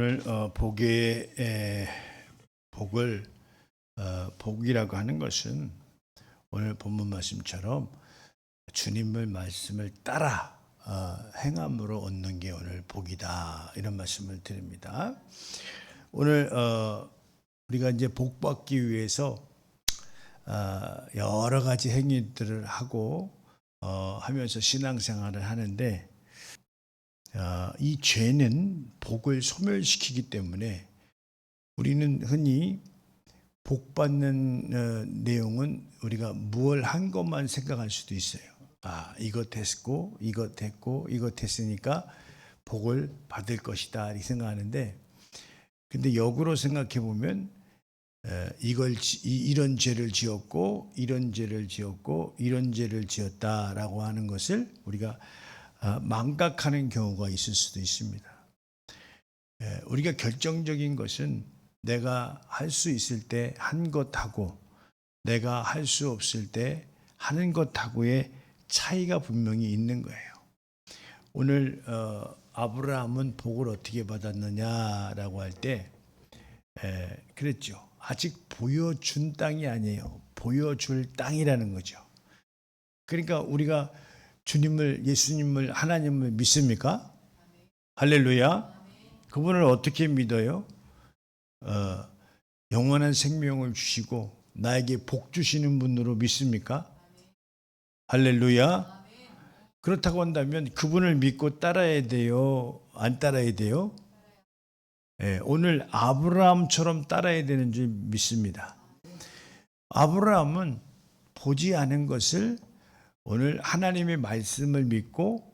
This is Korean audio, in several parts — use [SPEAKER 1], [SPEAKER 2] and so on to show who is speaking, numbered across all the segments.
[SPEAKER 1] 오늘 복을 복이라고 하는 것은 오늘 본문 말씀처럼 주님의 말씀을 따라 행함으로 얻는 게 오늘 복이다, 이런 말씀을 드립니다. 오늘 우리가 이제 복 받기 위해서 여러 가지 행위들을 하고 하면서 신앙생활을 하는데, 이 죄는 복을 소멸시키기 때문에 우리는 흔히 복 받는 내용은 우리가 무엇을 한 것만 생각할 수도 있어요. 이거 됐고 이거 됐고 이거 됐으니까 복을 받을 것이다, 이렇게 생각하는데, 근데 역으로 생각해 보면 이런 죄를 지었고 이런 죄를 지었고 이런 죄를 지었다라고 하는 것을 우리가 망각하는 경우가 있을 수도 있습니다. 우리가 결정적인 것은 내가 할 수 있을 때 한 것하고 내가 할 수 없을 때 하는 것하고의 차이가 분명히 있는 거예요. 오늘 아브라함은 복을 어떻게 받았느냐라고 할 때 그랬죠. 아직 보여준 땅이 아니에요. 보여줄 땅이라는 거죠. 그러니까 우리가 주님을, 예수님을, 하나님을 믿습니까? 할렐루야. 그분을 어떻게 믿어요? 영원한 생명을 주시고 나에게 복 주시는 분으로 믿습니까? 할렐루야. 그렇다고 한다면 그분을 믿고 따라야 돼요? 안 따라야 돼요? 오늘 아브라함처럼 따라야 되는 줄 믿습니다. 아브라함은 보지 않은 것을 오늘 하나님의 말씀을 믿고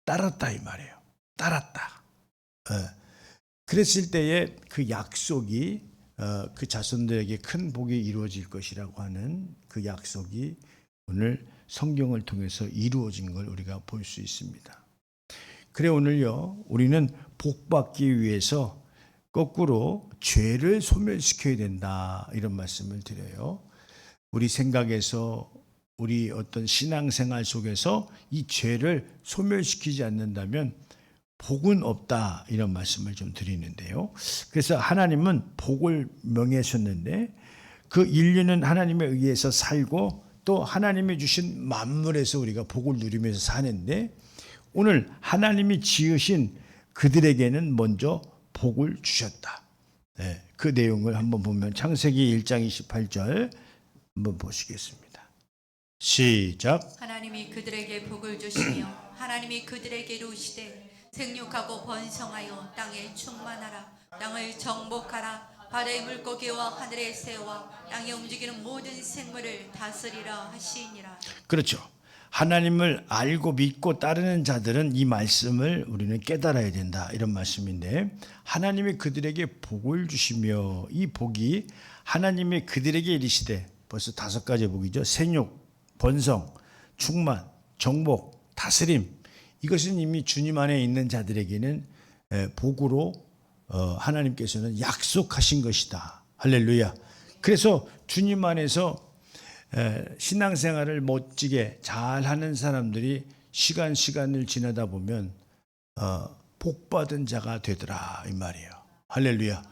[SPEAKER 1] 따랐다, 이 말이에요. 따랐다. 그랬을 때에 그 약속이 그 자손들에게 큰 복이 이루어질 것이라고 하는 그 약속이 오늘 성경을 통해서 이루어진 걸 우리가 볼 수 있습니다. 그래, 오늘요, 우리는 복 받기 위해서 거꾸로 죄를 소멸시켜야 된다, 이런 말씀을 드려요. 우리 생각에서, 우리 어떤 신앙생활 속에서 이 죄를 소멸시키지 않는다면 복은 없다, 이런 말씀을 좀 드리는데요. 그래서 하나님은 복을 명하셨는데 그 인류는 하나님에 의해서 살고 또 하나님이 주신 만물에서 우리가 복을 누리면서 사는데, 오늘 하나님이 지으신 그들에게는 먼저 복을 주셨다. 그 내용을 한번 보면 창세기 1장 28절 한번 보시겠습니다. 시작.
[SPEAKER 2] 하나님이 그들에게 복을 주시며 하나님이 그들에게 이르시되 생육하고 번성하여 땅에 충만하라. 땅을 정복하라. 바다의 물고기와 하늘의 새와 땅에 움직이는 모든 생물을 다스리라 하시니라.
[SPEAKER 1] 그렇죠. 하나님을 알고 믿고 따르는 자들은 이 말씀을 우리는 깨달아야 된다, 이런 말씀인데, 하나님이 그들에게 복을 주시며, 이 복이 하나님이 그들에게 이르시되, 벌써 5가지 복이죠. 생육, 번성, 충만, 정복, 다스림. 이것은 이미 주님 안에 있는 자들에게는 복으로 하나님께서는 약속하신 것이다. 할렐루야. 그래서 주님 안에서 신앙생활을 멋지게 잘하는 사람들이 시간을 지나다 보면 복받은 자가 되더라, 이 말이에요. 할렐루야.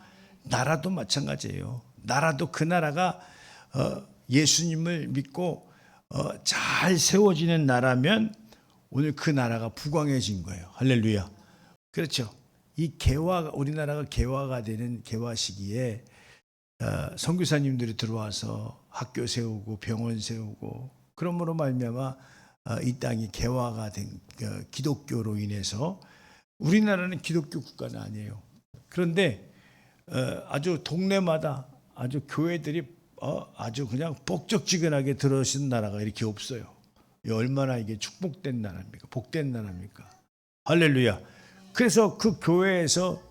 [SPEAKER 1] 나라도 마찬가지예요. 나라도 그 나라가 예수님을 믿고 잘 세워지는 나라면 오늘 그 나라가 부강해진 거예요. 할렐루야. 그렇죠. 이 우리나라가 개화가 되는 개화 시기에 선교사님들이 들어와서 학교 세우고 병원 세우고, 그러므로 말미암아 이 땅이 개화가 된 기독교로 인해서, 우리나라는 기독교 국가는 아니에요. 그런데 아주 동네마다 아주 교회들이 아주 그냥 뻑적지근하게 들어선 나라가 이렇게 없어요. 얼마나 이게 축복된 나라입니까? 복된 나라입니까? 할렐루야. 그래서 그 교회에서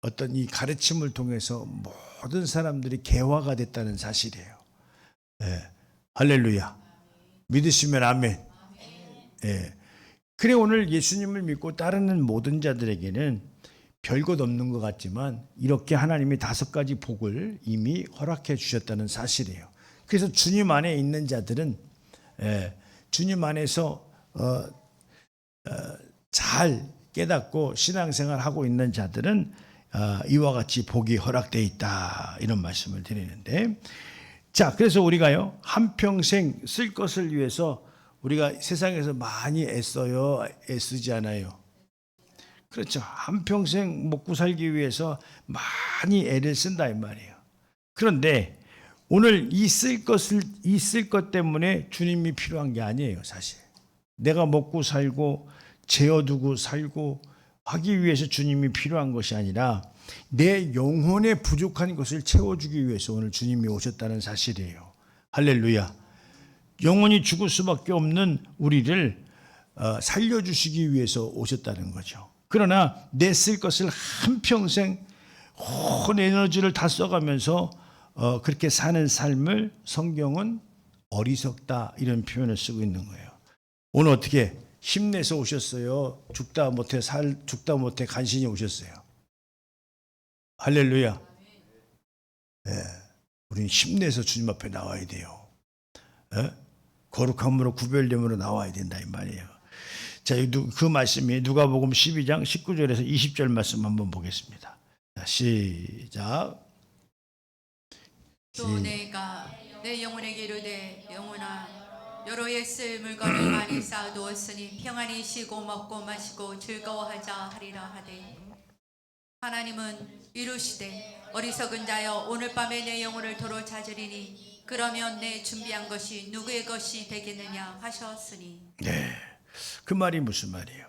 [SPEAKER 1] 어떤 이 가르침을 통해서 모든 사람들이 개화가 됐다는 사실이에요. 할렐루야. 믿으시면 아멘. 그래, 오늘 예수님을 믿고 따르는 모든 자들에게는 별것 없는 것 같지만 이렇게 하나님이 5가지 복을 이미 허락해 주셨다는 사실이에요. 그래서 주님 안에 있는 자들은 주님 안에서 잘 깨닫고 신앙생활 하고 있는 자들은 이와 같이 복이 허락되어 있다, 이런 말씀을 드리는데, 자, 그래서 우리가요 한평생 쓸 것을 위해서 우리가 세상에서 많이 애써요, 애쓰지 않아요? 그렇죠. 한평생 먹고 살기 위해서 많이 애를 쓴다 이 말이에요. 그런데 오늘 이 쓸 것 때문에 주님이 필요한 게 아니에요, 사실. 내가 먹고 살고 재어두고 살고 하기 위해서 주님이 필요한 것이 아니라 내 영혼에 부족한 것을 채워주기 위해서 오늘 주님이 오셨다는 사실이에요. 할렐루야. 영혼이 죽을 수밖에 없는 우리를 살려주시기 위해서 오셨다는 거죠. 그러나 내 쓸 것을 한평생 온 에너지를 다 써가면서 그렇게 사는 삶을 성경은 어리석다, 이런 표현을 쓰고 있는 거예요. 오늘 어떻게 힘내서 오셨어요? 죽다 못해 간신히 오셨어요. 할렐루야. 네, 우리는 힘내서 주님 앞에 나와야 돼요. 네? 거룩함으로 구별됨으로 나와야 된다 이 말이에요. 자, 그 말씀이 누가복음 12장 19절에서 20절 말씀 한번 보겠습니다. 자, 시작.
[SPEAKER 2] 또 내가 내 영혼에게 이르되 영혼아 여러 애 쓸 물건을 많이 쌓아두었으니 평안히 쉬고 먹고 마시고 즐거워하자 하리라 하되, 하나님은 이루시되 어리석은 자여 오늘 밤에 내 영혼을 도로 찾으리니 그러면 내 준비한 것이 누구의 것이 되겠느냐 하셨으니. 네,
[SPEAKER 1] 그 말이 무슨 말이에요?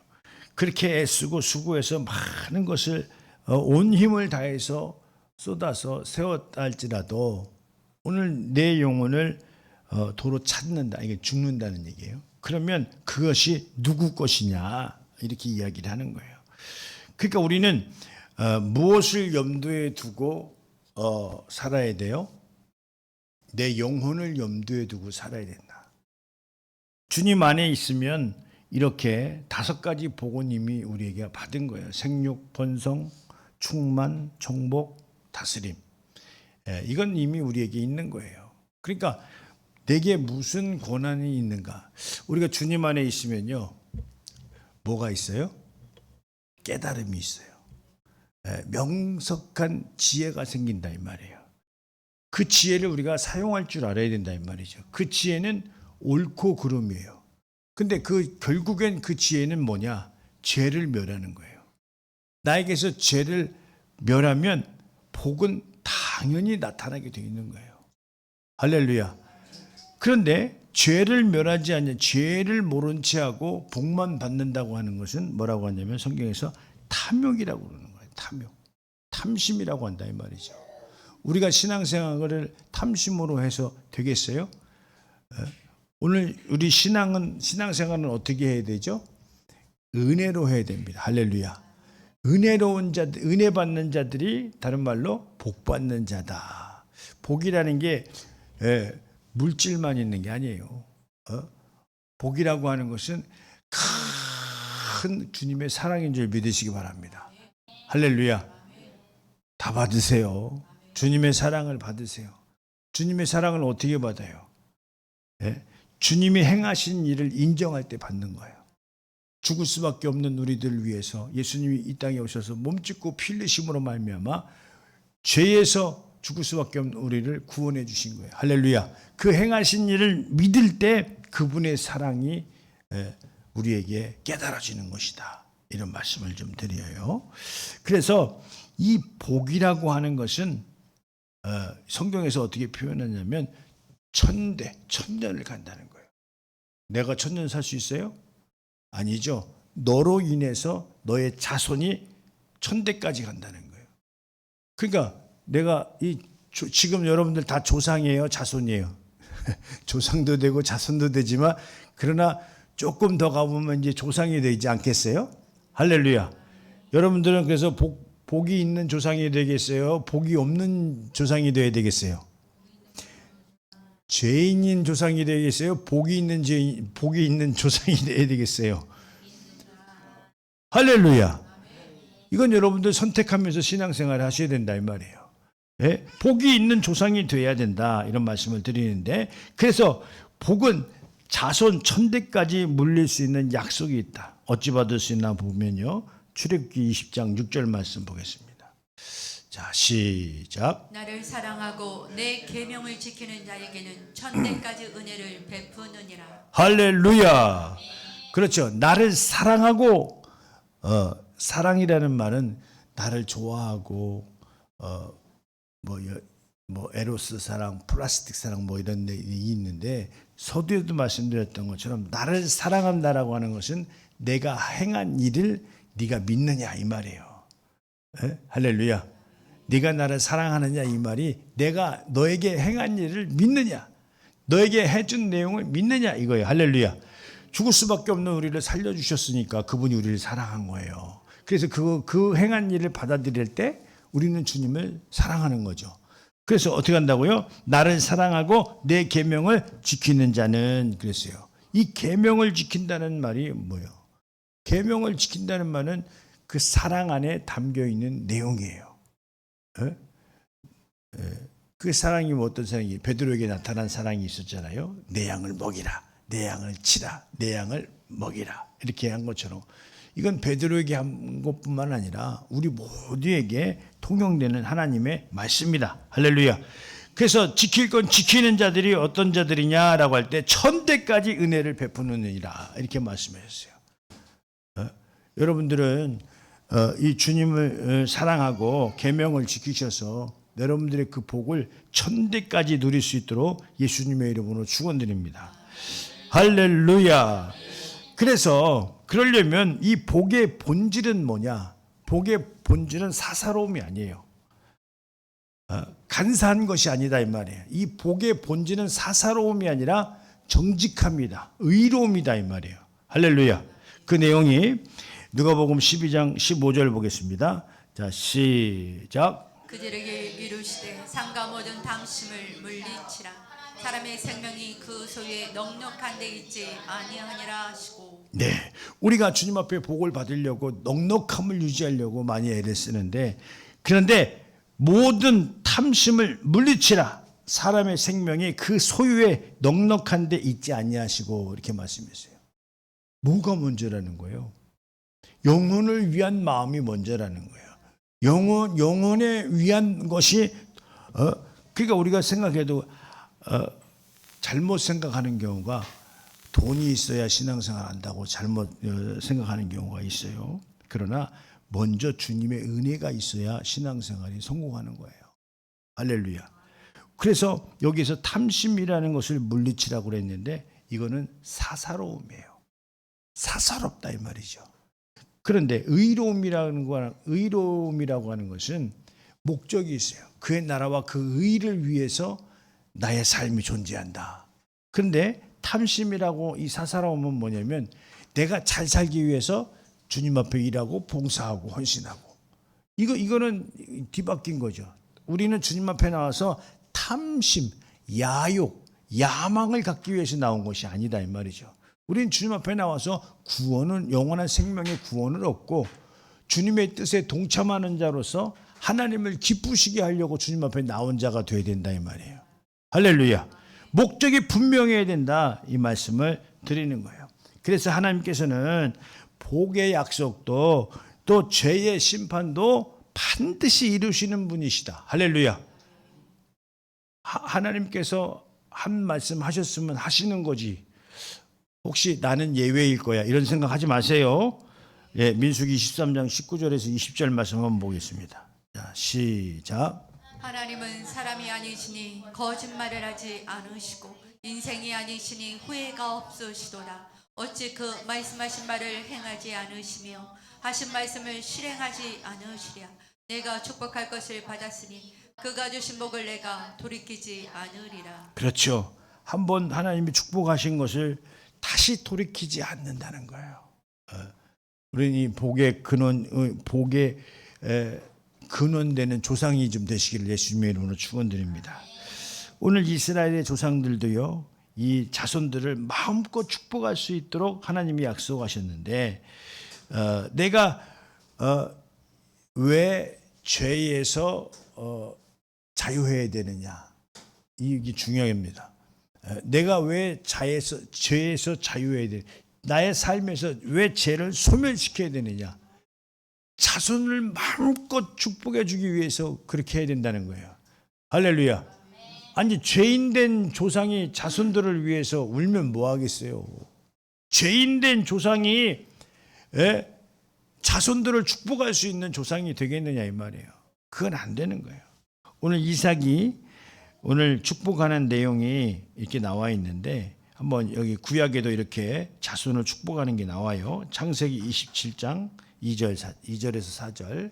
[SPEAKER 1] 그렇게 애쓰고 수고해서 많은 것을 온 힘을 다해서 쏟아서 세웠다 할지라도 오늘 내 영혼을 도로 찾는다, 이게 죽는다는 얘기예요. 그러면 그것이 누구 것이냐, 이렇게 이야기를 하는 거예요. 그러니까 우리는 무엇을 염두에 두고 살아야 돼요? 내 영혼을 염두에 두고 살아야 된다. 주님 안에 있으면 이렇게 5가지 복은 이미 우리에게 받은 거예요. 생육, 번성, 충만, 정복, 다스림. 이건 이미 우리에게 있는 거예요. 그러니까 내게 무슨 고난이 있는가? 우리가 주님 안에 있으면요, 뭐가 있어요? 깨달음이 있어요. 명석한 지혜가 생긴다 이 말이에요. 그 지혜를 우리가 사용할 줄 알아야 된다 이 말이죠. 그 지혜는 옳고 그름이에요. 근데 결국엔 그 지혜는 뭐냐? 죄를 멸하는 거예요. 나에게서 죄를 멸하면 복은 당연히 나타나게 되어 있는 거예요. 할렐루야. 그런데 죄를 멸하지 않냐, 죄를 모른 채 하고 복만 받는다고 하는 것은 뭐라고 하냐면 성경에서 탐욕이라고 그러는 거예요. 탐심이라고 한다 이 말이죠. 우리가 신앙생활을 탐심으로 해서 되겠어요? 오늘 우리 신앙생활은 어떻게 해야 되죠? 은혜로 해야 됩니다. 할렐루야. 은혜로운 자들, 은혜 받는 자들이 다른 말로 복 받는 자다. 복이라는 게 물질만 있는 게 아니에요. 복이라고 하는 것은 큰 주님의 사랑인 줄 믿으시기 바랍니다. 할렐루야. 다 받으세요. 주님의 사랑을 받으세요. 주님의 사랑을 어떻게 받아요? 주님이 행하신 일을 인정할 때 받는 거예요. 죽을 수밖에 없는 우리들을 위해서 예수님이 이 땅에 오셔서 몸짓고 피 흘리심으로 말미암아 죄에서 죽을 수밖에 없는 우리를 구원해 주신 거예요. 할렐루야. 그 행하신 일을 믿을 때 그분의 사랑이 우리에게 깨달아지는 것이다. 이런 말씀을 좀 드려요. 그래서 이 복이라고 하는 것은 성경에서 어떻게 표현하냐면 천년을 간다는 거예요. 내가 천년 살 수 있어요? 아니죠. 너로 인해서 너의 자손이 천대까지 간다는 거예요. 그러니까 내가 지금 여러분들 다 조상이에요, 자손이에요? 조상도 되고 자손도 되지만 그러나 조금 더 가보면 이제 조상이 되지 않겠어요? 할렐루야. 여러분들은 그래서 복이 있는 조상이 되겠어요? 복이 없는 조상이 되어야 되겠어요? 죄인인 조상이 되겠어요? 복이 있는 조상이 되어야 되겠어요? 할렐루야. 이건 여러분들 선택하면서 신앙생활을 하셔야 된다 이 말이에요. 복이 있는 조상이 돼야 된다, 이런 말씀을 드리는데, 그래서 복은 자손 천대까지 물릴 수 있는 약속이 있다. 어찌 받을 수 있나 보면요. 출애굽기 20장 6절 말씀 보겠습니다. 자, 시작.
[SPEAKER 2] 나를 사랑하고 내 계명을 지키는 자에게는 천대까지 은혜를 베푸느니라.
[SPEAKER 1] 할렐루야. 그렇죠. 나를 사랑하고 사랑이라는 말은 나를 좋아하고 뭐 에로스 사랑, 플라스틱 사랑 뭐 이런 데 있는데 서두에도 말씀드렸던 것처럼 나를 사랑한다라고 하는 것은 내가 행한 일을 네가 믿느냐 이 말이에요. 에? 할렐루야. 네가 나를 사랑하느냐 이 말이 내가 너에게 행한 일을 믿느냐, 너에게 해준 내용을 믿느냐 이거예요. 할렐루야. 죽을 수밖에 없는 우리를 살려주셨으니까 그분이 우리를 사랑한 거예요. 그래서 그 행한 일을 받아들일 때 우리는 주님을 사랑하는 거죠. 그래서 어떻게 한다고요? 나를 사랑하고 내 계명을 지키는 자는 그랬어요. 이 계명을 지킨다는 말이 뭐예요? 계명을 지킨다는 말은 그 사랑 안에 담겨 있는 내용이에요. 그 사랑이 뭐 어떤 사랑이 베드로에게 나타난 사랑이 있었잖아요. 내 양을 먹이라, 내 양을 치라, 내 양을 먹이라 이렇게 한 것처럼 이건 베드로에게 한 것뿐만 아니라 우리 모두에게 통용되는 하나님의 말씀입니다. 할렐루야. 그래서 지킬 건 지키는 자들이 어떤 자들이냐라고 할 때 천대까지 은혜를 베푸느니라 이렇게 말씀하셨어요. 여러분들은 이 주님을 사랑하고 계명을 지키셔서 여러분들의 그 복을 천대까지 누릴 수 있도록 예수님의 이름으로 축원드립니다. 할렐루야. 그래서 그러려면 이 복의 본질은 뭐냐? 복의 본질은 사사로움이 아니에요. 간사한 것이 아니다 이 말이에요. 이 복의 본질은 사사로움이 아니라 정직함이다, 의로움이다 이 말이에요. 할렐루야. 그 내용이 누가복음 12장 15절 보겠습니다. 자, 시작.
[SPEAKER 2] 그들에게 이르시되 상가 모든 당심을 물리치라. 사람의 생명이 그 소유에 넉넉한 데 있지 아니하니라 하시고.
[SPEAKER 1] 네, 우리가 주님 앞에 복을 받으려고 넉넉함을 유지하려고 많이 애를 쓰는데, 그런데 모든 탐심을 물리치라. 사람의 생명이 그 소유에 넉넉한 데 있지 아니하시고 이렇게 말씀했어요. 뭐가 먼저라는 거예요? 영혼을 위한 마음이 먼저라는 거예요. 영혼에 위한 것이 그러니까 우리가 생각해도 잘못 생각하는 경우가 돈이 있어야 신앙생활 한다고 잘못 생각하는 경우가 있어요. 그러나 먼저 주님의 은혜가 있어야 신앙생활이 성공하는 거예요. 할렐루야. 그래서 여기서 탐심이라는 것을 물리치라고 그랬는데 이거는 사사로움이에요. 사사롭다 이 말이죠. 그런데 의로움이라고 하는 것은 목적이 있어요. 그의 나라와 그 의를 위해서 나의 삶이 존재한다. 그런데 탐심이라고 이 사사로움은 뭐냐면 내가 잘 살기 위해서 주님 앞에 일하고 봉사하고 헌신하고 이거는 뒤바뀐 거죠. 우리는 주님 앞에 나와서 탐심, 야욕, 야망을 갖기 위해서 나온 것이 아니다 이 말이죠. 우리는 주님 앞에 나와서 구원은 영원한 생명의 구원을 얻고 주님의 뜻에 동참하는 자로서 하나님을 기쁘시게 하려고 주님 앞에 나온 자가 되어야 된다 이 말이에요. 할렐루야. 목적이 분명해야 된다 이 말씀을 드리는 거예요. 그래서 하나님께서는 복의 약속도 또 죄의 심판도 반드시 이루시는 분이시다. 할렐루야. 하나님께서 한 말씀 하셨으면 하시는 거지. 혹시 나는 예외일 거야 이런 생각하지 마세요. 예, 민수기 23장 19절에서 20절 말씀 한번 보겠습니다. 자, 시작.
[SPEAKER 2] 하나님은 사람이 아니시니 거짓말을 하지 않으시고 인생이 아니시니 후회가 없으시도다. 어찌 그 말씀하신 바를 행하지 않으시며 하신 말씀을 실행하지 않으시랴. 내가 축복할 것을 받았으니 그가 주신 복을 내가 돌이키지 않으리라.
[SPEAKER 1] 그렇죠. 한번 하나님이 축복하신 것을 다시 돌이키지 않는다는 거예요. 우리는 이 복의 근원되는 조상이 좀 되시기를 예수님의 이름으로 축원드립니다. 오늘 이스라엘의 조상들도요, 이 자손들을 마음껏 축복할 수 있도록 하나님이 약속하셨는데, 내가 왜 죄에서 자유해야 되느냐, 이게 중요합니다. 내가 왜 죄에서 자유해야 돼? 나의 삶에서 왜 죄를 소멸시켜야 되느냐? 자손을 마음껏 축복해 주기 위해서 그렇게 해야 된다는 거예요. 할렐루야. 아니 죄인된 조상이 자손들을 위해서 울면 뭐 하겠어요? 죄인된 조상이 자손들을 축복할 수 있는 조상이 되겠느냐 이 말이에요. 그건 안 되는 거예요. 오늘 이삭이 오늘 축복하는 내용이 이렇게 나와 있는데 한번 여기 구약에도 이렇게 자손을 축복하는 게 나와요. 창세기 27장 2절에서 4절.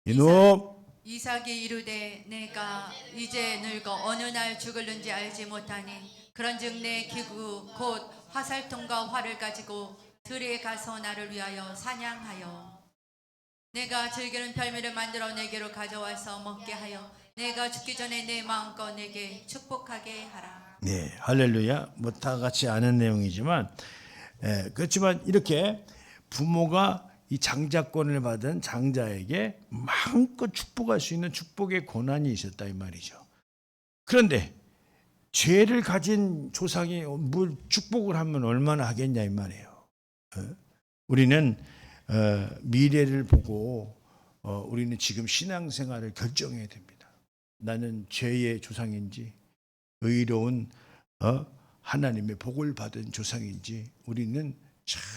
[SPEAKER 1] 이놈
[SPEAKER 2] 이삭이 이르되 내가 이제 늙어 어느 날 죽을는지 알지 못하니 그런즉 내 기구 곧 화살통과 활을 가지고 들에 가서 나를 위하여 사냥하여 내가 즐기는 별미를 만들어 내게로 가져와서 먹게 하여 내가 죽기 전에 내 마음껏 내게 축복하게 하라.
[SPEAKER 1] 네, 할렐루야. 뭐 다 같이 아는 내용이지만 그렇지만 이렇게 부모가 이 장자권을 받은 장자에게 마음껏 축복할 수 있는 축복의 권한이 있었다 이 말이죠. 그런데 죄를 가진 조상이 뭘 축복을 하면 얼마나 하겠냐 이 말이에요. 우리는 미래를 보고 우리는 지금 신앙생활을 결정해야 됩니다. 나는 죄의 조상인지 의로운 하나님의 복을 받은 조상인지 우리는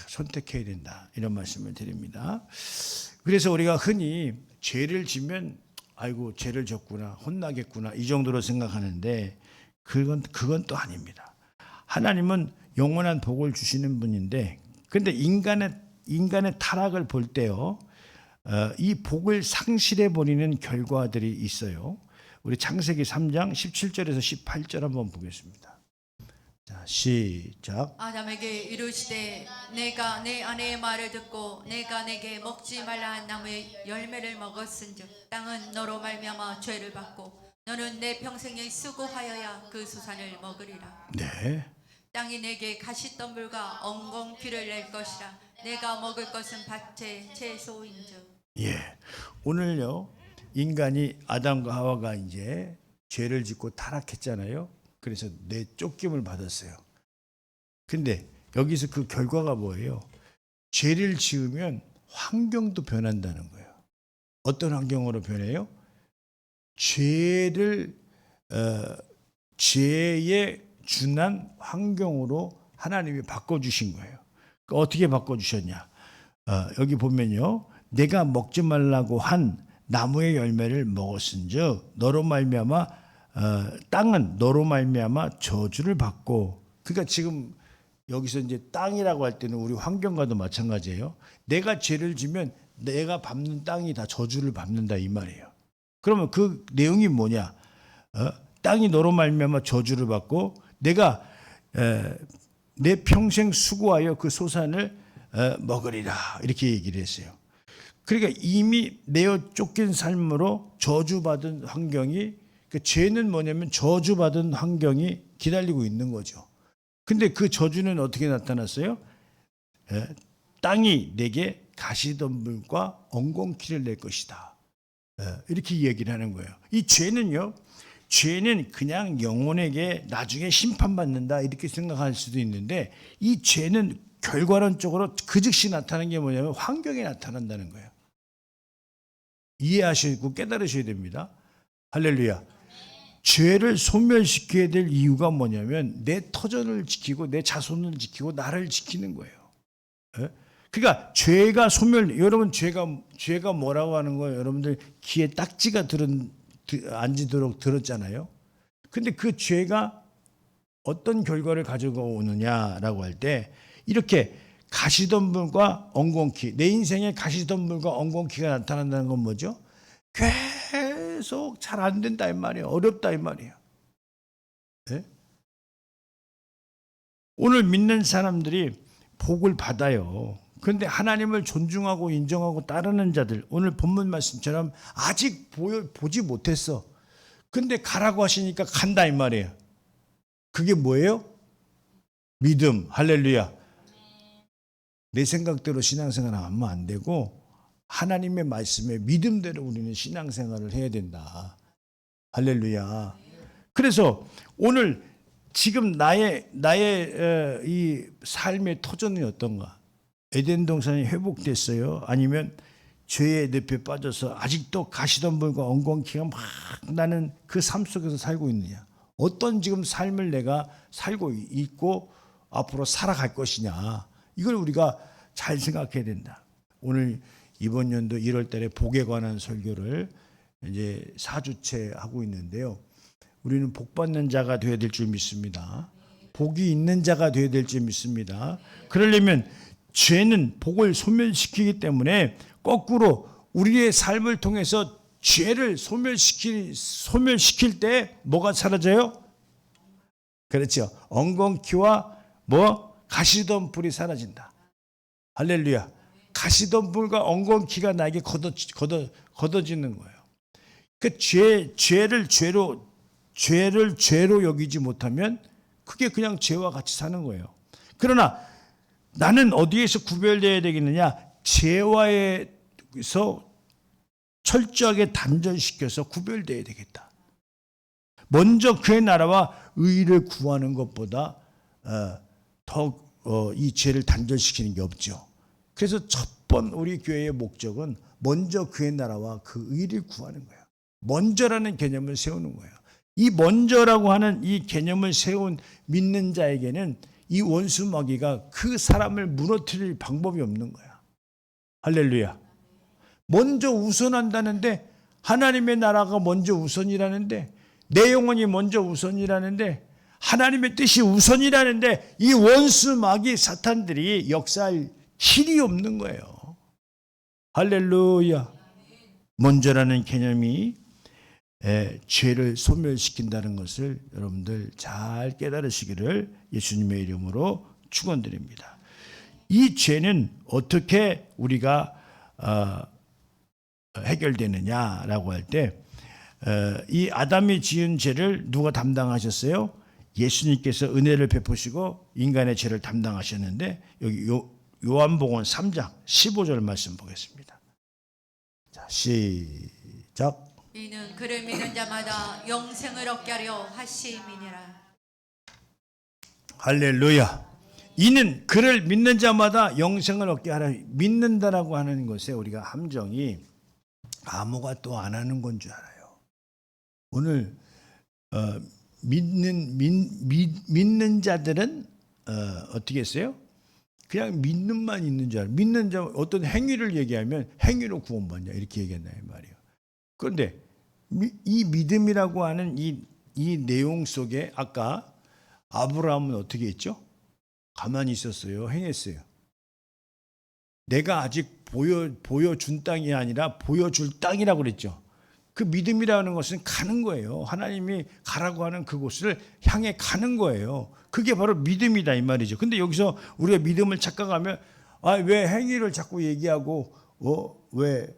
[SPEAKER 1] 선택해야 된다 이런 말씀을 드립니다. 그래서 우리가 흔히 죄를 지면 아이고 죄를 졌구나 혼나겠구나 이 정도로 생각하는데 그건 또 아닙니다. 하나님은 영원한 복을 주시는 분인데 근데 인간의 타락을 볼 때요 이 복을 상실해 버리는 결과들이 있어요. 우리 창세기 3장 17절에서 18절 한번 보겠습니다. 자, 시작.
[SPEAKER 2] 아담에게 이르시되 내가 내 아내의 말을 듣고 내가 내게 먹지 말라 한 나무의 열매를 먹었은즉 땅은 너로 말미암아 죄를 받고 너는 내 평생에 수고하여야 그 수산을 먹으리라.
[SPEAKER 1] 네.
[SPEAKER 2] 땅이 내게 가시덤불과 엉겅퀴를 낼 것이라. 내가 먹을 것은 밭의 채소인즉.
[SPEAKER 1] 예. 오늘요 인간이 아담과 하와가 이제 죄를 짓고 타락했잖아요. 그래서 쫓김을 받았어요. 근데 여기서 그 결과가 뭐예요? 죄를 지으면 환경도 변한다는 거예요. 어떤 환경으로 변해요? 죄에 준한 환경으로 하나님이 바꿔주신 거예요. 그러니까 어떻게 바꿔주셨냐? 여기 보면요, 내가 먹지 말라고 한 나무의 열매를 먹었은즉 너로 말미암아 땅은 너로 말미암아 저주를 받고. 그러니까 지금 여기서 이제 땅이라고 할 때는 우리 환경과도 마찬가지예요. 내가 죄를 지면 내가 밟는 땅이 다 저주를 밟는다 이 말이에요. 그러면 그 내용이 뭐냐? 땅이 너로 말미암아 저주를 받고 내가 내 평생 수고하여 그 소산을 먹으리라 이렇게 얘기를 했어요. 그러니까 이미 내어 쫓긴 삶으로 저주받은 환경이, 그 죄는 뭐냐면 저주받은 환경이 기다리고 있는 거죠. 근데 그 저주는 어떻게 나타났어요? 땅이 내게 가시덤불과 엉겅퀴를 낼 것이다. 이렇게 얘기를 하는 거예요. 이 죄는요, 죄는 그냥 영혼에게 나중에 심판받는다 이렇게 생각할 수도 있는데, 이 죄는 결과론적으로 그 즉시 나타나는 게 뭐냐면 환경에 나타난다는 거예요. 이해하시고 깨달으셔야 됩니다. 할렐루야. 죄를 소멸시켜야 될 이유가 뭐냐면 내 터전을 지키고 내 자손을 지키고 나를 지키는 거예요. 그러니까 죄가 여러분 죄가 뭐라고 하는 거예요? 여러분들 귀에 딱지가 앉도록 들었잖아요. 근데 그 죄가 어떤 결과를 가지고 오느냐라고 할 때, 이렇게 가시덤불과 엉겅퀴, 내 인생에 가시덤불과 엉겅퀴가 나타난다는 건 뭐죠? 계속 잘 안 된다 이 말이에요. 어렵다 이 말이에요. 네? 오늘 믿는 사람들이 복을 받아요. 그런데 하나님을 존중하고 인정하고 따르는 자들, 오늘 본문 말씀처럼 아직 보지 못했어. 근데 가라고 하시니까 간다 이 말이에요. 그게 뭐예요? 믿음. 할렐루야. 내 생각대로 신앙생활을 하면 안 되고 하나님의 말씀에 믿음대로 우리는 신앙생활을 해야 된다. 할렐루야. 그래서 오늘 지금 나의 이 삶의 터전이 어떤가? 에덴 동산이 회복됐어요? 아니면 죄의 늪에 빠져서 아직도 가시덤불과 엉겅퀴가 막 나는 그 삶 속에서 살고 있느냐? 어떤 지금 삶을 내가 살고 있고 앞으로 살아갈 것이냐? 이걸 우리가 잘 생각해야 된다. 오늘 이번 연도 1월 달에 복에 관한 설교를 이제 4주째 하고 있는데요. 우리는 복 받는 자가 되어야 될 줄 믿습니다. 복이 있는 자가 되어야 될 줄 믿습니다. 그러려면 죄는 복을 소멸시키기 때문에 거꾸로 우리의 삶을 통해서 죄를 소멸시킬 때 뭐가 사라져요? 그렇죠. 엉겅퀴와 가시덤불이 사라진다. 할렐루야. 가시덤불과 엉겅퀴가 나에게 걷어지는 거예요. 그 죄를 죄로 여기지 못하면 그게 그냥 죄와 같이 사는 거예요. 그러나 나는 어디에서 구별되어야 되겠느냐? 죄와에서 철저하게 단절시켜서 구별되어야 되겠다. 먼저 그의 나라와 의를 구하는 것보다 더 이 죄를 단절시키는 게 없죠. 그래서 첫 번 우리 교회의 목적은 먼저 그의 나라와 그 의를 구하는 거예요. 먼저라는 개념을 세우는 거예요. 이 먼저라고 하는 이 개념을 세운 믿는 자에게는 이 원수 마귀가 그 사람을 무너뜨릴 방법이 없는 거야. 할렐루야. 먼저 우선한다는데, 하나님의 나라가 먼저 우선이라는데, 내 영혼이 먼저 우선이라는데, 하나님의 뜻이 우선이라는데, 이 원수 마귀 사탄들이 역사할 길이 없는 거예요. 할렐루야. 먼저라는 개념이 죄를 소멸시킨다는 것을 여러분들 잘 깨달으시기를 예수님의 이름으로 축원드립니다. 이 죄는 어떻게 우리가 해결되느냐라고 할 때, 이 아담이 지은 죄를 누가 담당하셨어요? 예수님께서 은혜를 베푸시고 인간의 죄를 담당하셨는데, 여기 요한복음 3장 15절 말씀 보겠습니다. 자, 시작.
[SPEAKER 2] 이는 그를 믿는 자마다 영생을 얻게 하려 하심이니라.
[SPEAKER 1] 할렐루야. 이는 그를 믿는 자마다 영생을 얻게 하라. 믿는다라고 하는 것에 우리가 함정이 아무것도 안 하는 건 줄 알아요. 오늘 믿는 자들은 어떻게 했어요? 그냥 믿는만 있는 줄 알아요. 믿는 자, 어떤 행위를 얘기하면 행위로 구원받냐 이렇게 얘기한다 이 말이에요. 그런데 이 믿음이라고 하는 이 내용 속에 아까 아브라함은 어떻게 했죠? 가만히 있었어요. 행했어요. 내가 아직 보여준 땅이 아니라 보여줄 땅이라고 그랬죠. 그 믿음이라는 것은 가는 거예요. 하나님이 가라고 하는 그곳을 향해 가는 거예요. 그게 바로 믿음이다 이 말이죠. 근데 여기서 우리가 믿음을 착각하면 왜 행위를 자꾸 얘기하고 왜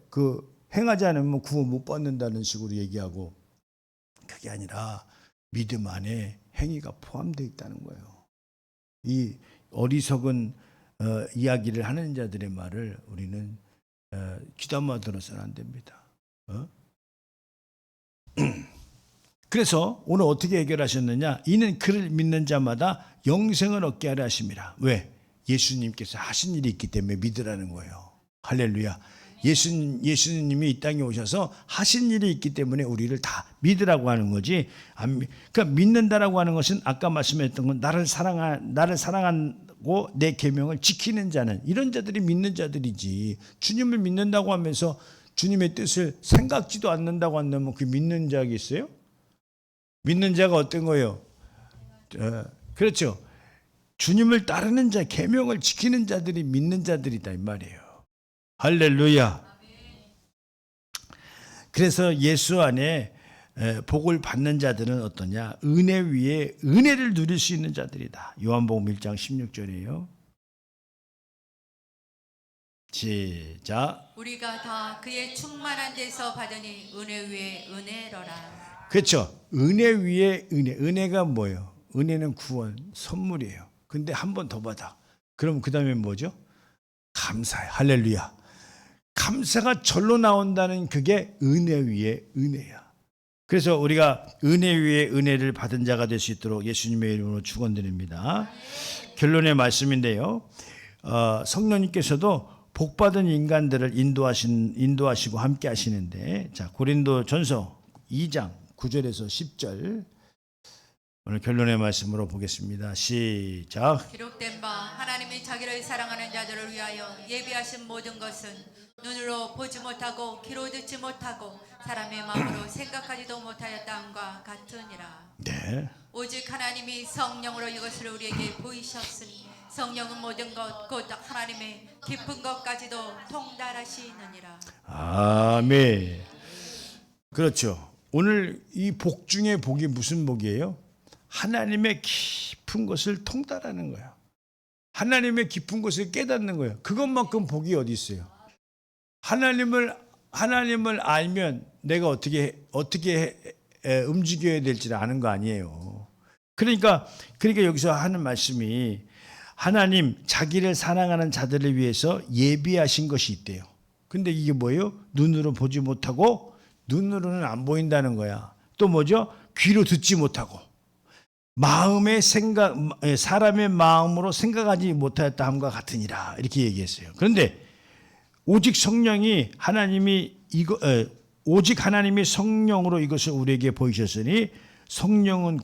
[SPEAKER 1] 행하지 않으면 구원 못 받는다는 식으로 얘기하고, 그게 아니라 믿음 안에 행위가 포함되어 있다는 거예요. 이 어리석은 이야기를 하는 자들의 말을 우리는 귀담아 들어서는 안 됩니다. 그래서 오늘 어떻게 해결하셨느냐? 이는 그를 믿는 자마다 영생을 얻게 하려 하심이라. 왜? 예수님께서 하신 일이 있기 때문에 믿으라는 거예요. 할렐루야. 예수님이 이 땅에 오셔서 하신 일이 있기 때문에 우리를 다 믿으라고 하는 거지. 그러니까 믿는다라고 하는 것은 아까 말씀했던 건 나를 사랑하고 내 계명을 지키는 자는, 이런 자들이 믿는 자들이지. 주님을 믿는다고 하면서 주님의 뜻을 생각지도 않는다고 한다면 그 믿는 자가 있어요? 믿는 자가 어떤 거예요? 그렇죠. 주님을 따르는 자, 계명을 지키는 자들이 믿는 자들이다 이 말이에요. 할렐루야. 그래서 예수 안에 복을 받는 자들은 어떠냐? 은혜 위에 은혜를 누릴 수 있는 자들이다. 요한복음 1장 16절이에요. 시작.
[SPEAKER 2] 우리가 다 그의 충만한 데서 받으니 은혜 위에 은혜로라.
[SPEAKER 1] 그렇죠. 은혜 위에 은혜. 은혜가 뭐예요? 은혜는 구원, 선물이에요. 근데 한 번 더 받아. 그럼 그 다음에 뭐죠? 감사해. 할렐루야. 감사가 절로 나온다는 그게 은혜 위에 은혜야. 그래서 우리가 은혜 위에 은혜를 받은 자가 될 수 있도록 예수님의 이름으로 축원드립니다. 결론의 말씀인데요. 성령님께서도 복받은 인간들을 인도하시고 함께 하시는데, 자, 고린도전서 2장 9절에서 10절 오늘 결론의 말씀으로 보겠습니다. 시작.
[SPEAKER 2] 기록된 바 하나님이 자기를 사랑하는 자들을 위하여 예비하신 모든 것은 눈으로 보지 못하고 귀로 듣지 못하고 사람의 마음으로 생각하지도 못하였다함과 같으니라.
[SPEAKER 1] 네.
[SPEAKER 2] 오직 하나님이 성령으로 이것을 우리에게 보이셨으니 성령은 모든 것 곧 하나님의 깊은 것까지도 통달하시느니라.
[SPEAKER 1] 아멘. 그렇죠. 오늘 이 복 중에 복이 무슨 복이에요? 하나님의 깊은 것을 통달하는 거예요. 하나님의 깊은 것을 깨닫는 거예요. 그것만큼 복이 어디 있어요? 하나님을 알면 내가 어떻게 움직여야 될지를 아는 거 아니에요. 그러니까 여기서 하는 말씀이 하나님 자기를 사랑하는 자들을 위해서 예비하신 것이 있대요. 근데 이게 뭐예요? 눈으로 보지 못하고 눈으로는 안 보인다는 거야. 또 뭐죠? 귀로 듣지 못하고 사람의 마음으로 생각하지 못하였다 함과 같으니라, 이렇게 얘기했어요. 그런데 오직 하나님이 성령으로 이것을 우리에게 보이셨으니 성령은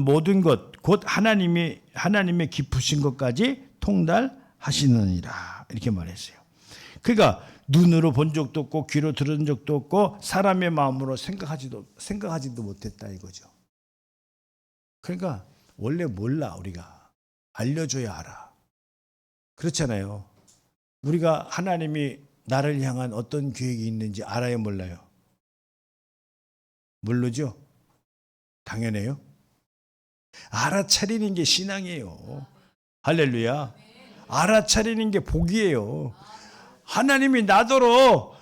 [SPEAKER 1] 모든 것 곧 하나님의 깊으신 것까지 통달하시느니라, 이렇게 말했어요. 그러니까 눈으로 본 적도 없고 귀로 들은 적도 없고 사람의 마음으로 생각하지도 못했다 이거죠. 그러니까 원래 몰라. 우리가 알려줘야 알아. 그렇잖아요. 우리가 하나님이 나를 향한 어떤 계획이 있는지 알아요, 몰라요? 모르죠? 당연해요. 알아차리는 게 신앙이에요. 할렐루야. 알아차리는 게 복이에요. 하나님이 나더러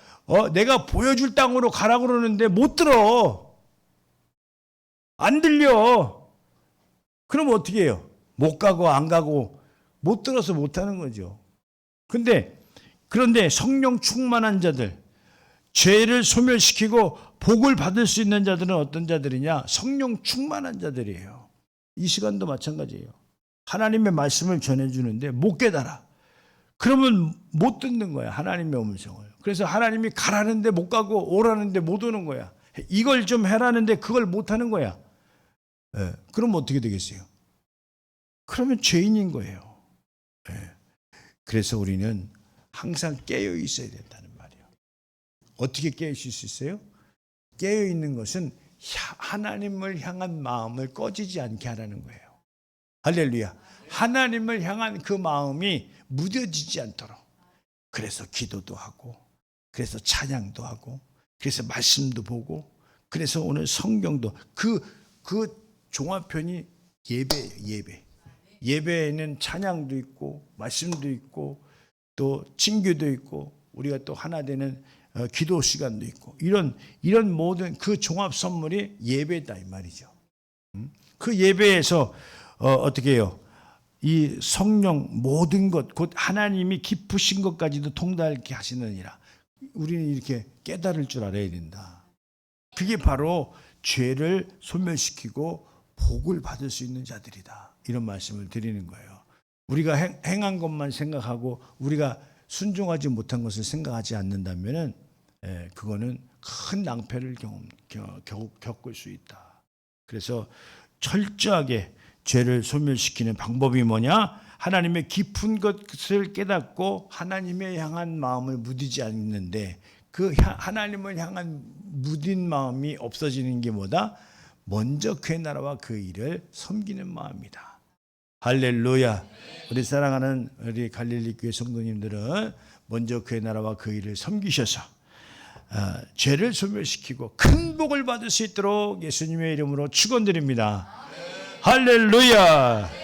[SPEAKER 1] 내가 보여줄 땅으로 가라 그러는데 못 들어. 안 들려. 그럼 어떻게 해요? 못 가고 안 가고 못 들어서 못 하는 거죠. 그런데 성령 충만한 자들, 죄를 소멸시키고 복을 받을 수 있는 자들은 어떤 자들이냐? 성령 충만한 자들이에요. 이 시간도 마찬가지예요. 하나님의 말씀을 전해주는데 못 깨달아. 그러면 못 듣는 거야, 하나님의 음성을. 그래서 하나님이 가라는데 못 가고 오라는데 못 오는 거야. 이걸 좀 해라는데 그걸 못 하는 거야. 그럼 어떻게 되겠어요? 그러면 죄인인 거예요. 그래서 우리는 항상 깨어 있어야 된다는 말이에요. 어떻게 깨어 있을 수 있어요? 깨어 있는 것은 하나님을 향한 마음을 꺼지지 않게 하라는 거예요. 할렐루야. 하나님을 향한 그 마음이 무뎌지지 않도록. 그래서 기도도 하고, 그래서 찬양도 하고, 그래서 말씀도 보고, 그래서 오늘 성경도 그 종합편이 예배예요. 예배. 예배에는 찬양도 있고 말씀도 있고 또 친교도 있고 우리가 또 하나 되는 기도 시간도 있고 이런 모든 그 종합 선물이 예배다 이 말이죠. 그 예배에서 어떻게 해요? 이 성령 모든 것 곧 하나님이 깊으신 것까지도 통달케 하시느니라. 우리는 이렇게 깨달을 줄 알아야 된다. 그게 바로 죄를 소멸시키고 복을 받을 수 있는 자들이다. 이런 말씀을 드리는 거예요. 우리가 행한 것만 생각하고 우리가 순종하지 못한 것을 생각하지 않는다면 그거는 큰 낭패를 겪을 수 있다. 그래서 철저하게 죄를 소멸시키는 방법이 뭐냐? 하나님의 깊은 것을 깨닫고 하나님의 향한 마음을 무디지 않는데 그 하나님을 향한 무딘 마음이 없어지는 게 뭐다? 먼저 그의 나라와 그 일을 섬기는 마음이다. 할렐루야. 우리 사랑하는 우리 갈릴리 교회 성도님들은 먼저 그의 나라와 그 일을 섬기셔서 죄를 소멸시키고 큰 복을 받을 수 있도록 예수님의 이름으로 축원드립니다. 할렐루야.